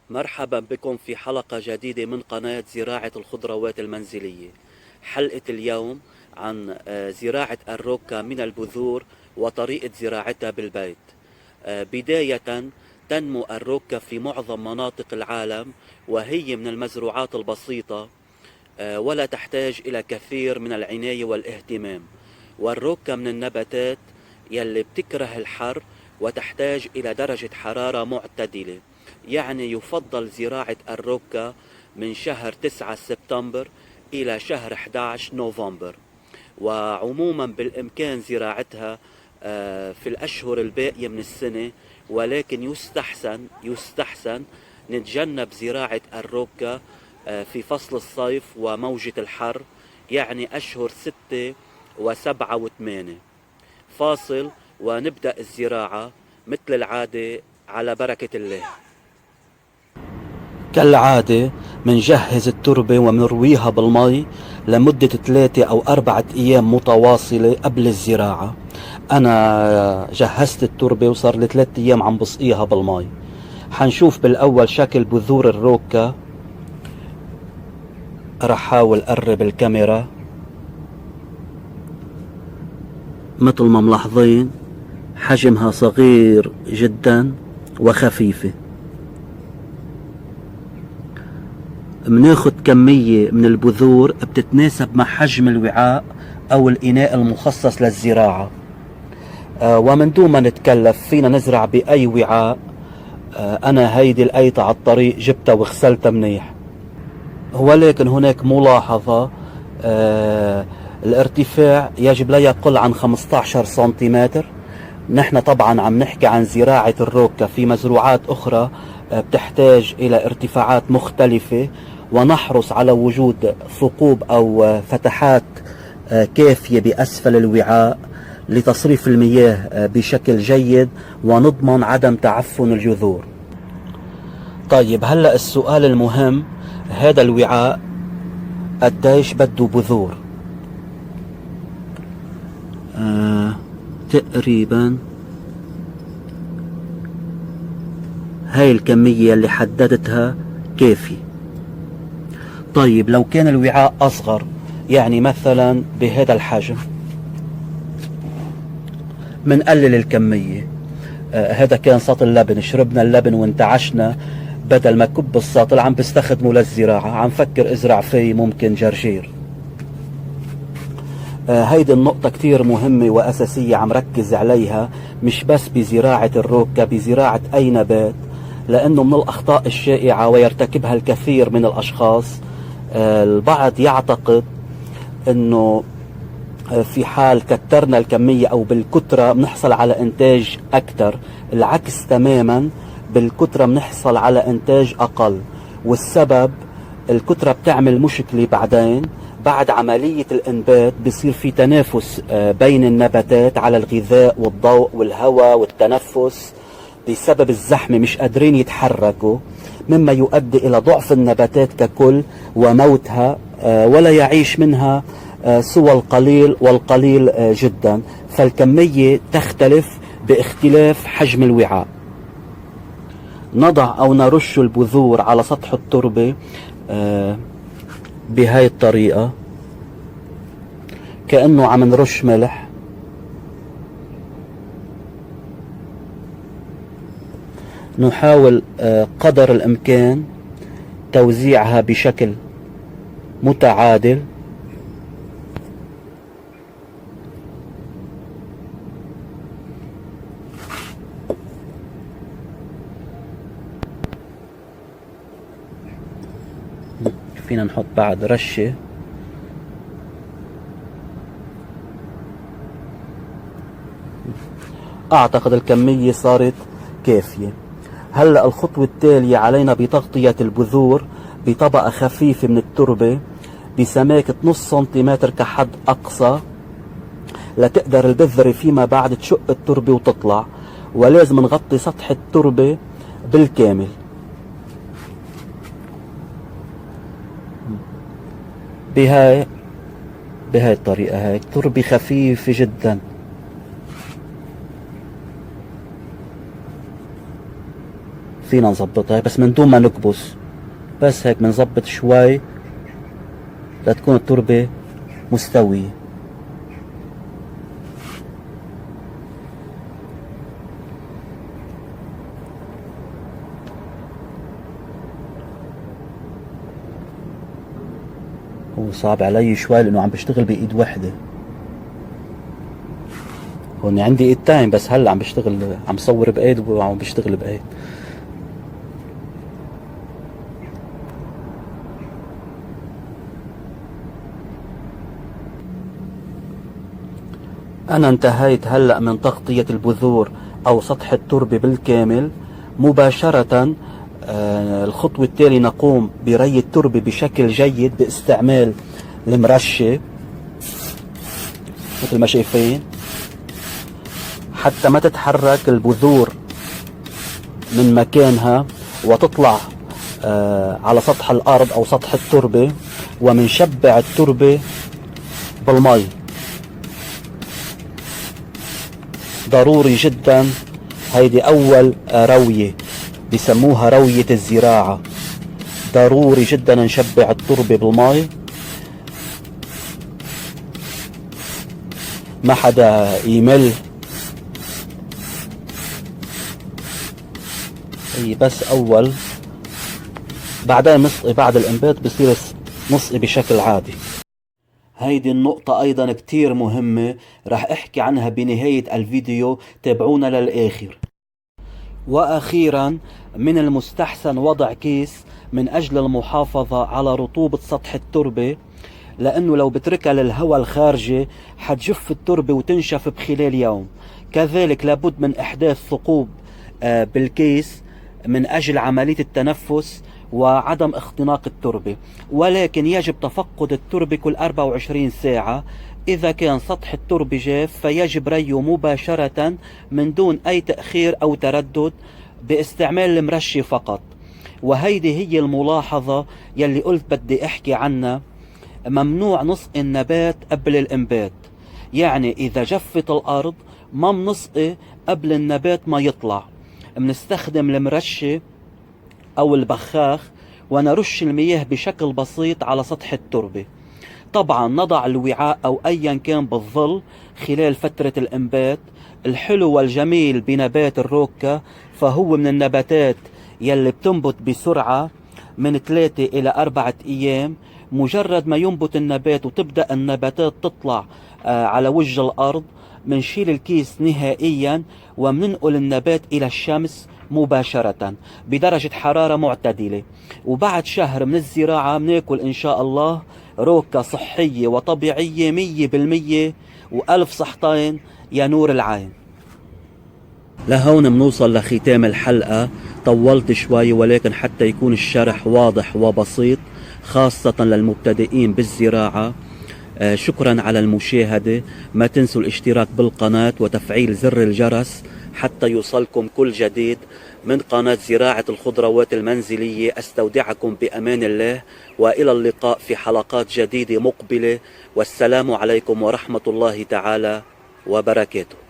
مرحبا بكم في حلقة جديدة من قناة زراعة الخضروات المنزلية. حلقة اليوم عن زراعة الروكا من البذور وطريقة زراعتها بالبيت. بداية، تنمو الروكا في معظم مناطق العالم، وهي من المزروعات البسيطة ولا تحتاج إلى كثير من العناية والاهتمام. والروكا من النباتات يلي بتكره الحر وتحتاج إلى درجة حرارة معتدلة، يعني يفضل زراعة الروكا من شهر 9 سبتمبر إلى شهر 11 نوفمبر. وعموما بالإمكان زراعتها في الأشهر الباقية من السنة، ولكن يستحسن نتجنب زراعة الروكا في فصل الصيف وموجة الحر، يعني أشهر 6 و7 و8. فاصل ونبدأ الزراعة مثل العادة على بركة الله. كالعادة منجهز التربة ومنرويها بالمي لمدة 3 أو 4 أيام متواصلة قبل الزراعة. أنا جهزت التربة وصار لي 3 أيام عم بسقيها بالمي. حنشوف بالأول شكل بذور الروكا. رح حاول قرب الكاميرا. مثل ما ملاحظين حجمها صغير جدا وخفيفة. مناخد كمية من البذور بتتناسب مع حجم الوعاء أو الإناء المخصص للزراعة، ومن دون ما نتكلف فينا نزرع بأي وعاء. أنا هيدي الأيطة على الطريق جبتها وغسلتها منيح، ولكن هناك ملاحظة. الارتفاع يجب لا يقل عن 15 سنتيمتر. نحن طبعا عم نحكي عن زراعة الروكا. في مزروعات أخرى بتحتاج إلى ارتفاعات مختلفة، ونحرص على وجود ثقوب أو فتحات كافية بأسفل الوعاء لتصريف المياه بشكل جيد، ونضمن عدم تعفن الجذور. طيب، هلأ السؤال المهم، هذا الوعاء قديش بده بذور؟ تقريبا هاي الكمية اللي حددتها كافي. طيب، لو كان الوعاء أصغر، يعني مثلا بهذا الحجم، منقلل الكمية. هذا كان سطل لبن، شربنا اللبن وانتعشنا، بدل ما كب السطل عم بستخدمه للزراعة، عم فكر ازرع فيه ممكن جرجير. هيدي النقطة كتير مهمة وأساسية عم ركز عليها، مش بس بزراعة الروكا، بزراعة أي نبات، لأنه من الأخطاء الشائعة ويرتكبها الكثير من الأشخاص. البعض يعتقد أنه في حال كترنا الكمية أو بالكترة بنحصل على إنتاج أكثر. العكس تماما، بالكترة بنحصل على إنتاج أقل. والسبب الكترة بتعمل مشكلة بعدين. بعد عملية الإنبات بصير في تنافس بين النباتات على الغذاء والضوء والهواء والتنفس. بسبب الزحمة مش قادرين يتحركوا، مما يؤدي إلى ضعف النباتات ككل وموتها، ولا يعيش منها سوى القليل والقليل جدا. فالكمية تختلف باختلاف حجم الوعاء. نضع أو نرش البذور على سطح التربة بهاي الطريقة، كأنه عم نرش ملح. نحاول قدر الإمكان توزيعها بشكل متعادل. فينا نحط بعد رشة. أعتقد الكمية صارت كافية. هلأ الخطوة التالية علينا بتغطية البذور بطبقة خفيفة من التربة بسماكة نص سنتيمتر كحد أقصى، لتقدر البذرة فيما بعد تشق التربة وتطلع. ولازم نغطي سطح التربة بالكامل. بهاي الطريقة. هاي تربة خفيفة جدا. فينا نظبطها بس من دون ما نكبس، بس هيك بنظبط شوي لتكون التربة مستوية. هو صعب علي شوي لانه عم بشتغل بايد وحدة، هون عندي ايدتين بس هلا عم بشتغل، عم بصور بايد وعم بشتغل بايد. أنا انتهيت هلأ من تغطية البذور أو سطح التربة بالكامل. مباشرة الخطوة التالية نقوم بري التربة بشكل جيد باستعمال المرشة مثل ما شايفين، حتى ما تتحرك البذور من مكانها وتطلع على سطح الأرض أو سطح التربة، ومنشبع التربة بالمي. ضروري جدا، هيدي أول روية بسموها روية الزراعة، ضروري جدا نشبع التربة بالمي، ما حدا يمل. هي بس أول، بعدين نسقي بعد الإنبات بصير نسقي بشكل عادي. هيدي النقطة أيضا كتير مهمة، رح أحكي عنها بنهاية الفيديو، تابعونا للآخر. وأخيرا من المستحسن وضع كيس من أجل المحافظة على رطوبة سطح التربة، لأنه لو بتركها للهواء الخارجي حتجف التربة وتنشف بخلال يوم. كذلك لابد من إحداث ثقوب بالكيس من أجل عملية التنفس وعدم اختناق التربة، ولكن يجب تفقد التربة كل 24 ساعة. إذا كان سطح التربة جاف فيجب ريه مباشرة من دون أي تأخير أو تردد باستعمال المرشي فقط. وهيدي هي الملاحظة يلي قلت بدي أحكي عنها، ممنوع نسقي النبات قبل الإنبات، يعني إذا جفت الأرض ما بنسقي قبل النبات ما يطلع، بنستخدم المرشي أو البخاخ ونرش المياه بشكل بسيط على سطح التربة. طبعا نضع الوعاء أو أيا كان بالظل خلال فترة الإنبات. الحلو والجميل بنبات الروكا فهو من النباتات يلي بتنبت بسرعة من 3 إلى 4 أيام. مجرد ما ينبت النبات وتبدأ النباتات تطلع على وجه الأرض، منشيل الكيس نهائيا ومننقل النبات إلى الشمس مباشرة بدرجة حرارة معتدلة، وبعد شهر من الزراعة بناكل إن شاء الله روكا صحية وطبيعية 100%، وألف صحتين يا نور العين. لهون بنوصل لختام الحلقة. طولت شوي ولكن حتى يكون الشرح واضح وبسيط خاصة للمبتدئين بالزراعة. شكرا على المشاهدة، ما تنسوا الاشتراك بالقناة وتفعيل زر الجرس حتى يوصلكم كل جديد من قناة زراعة الخضروات المنزلية. أستودعكم بأمان الله، وإلى اللقاء في حلقات جديدة مقبلة، والسلام عليكم ورحمة الله تعالى وبركاته.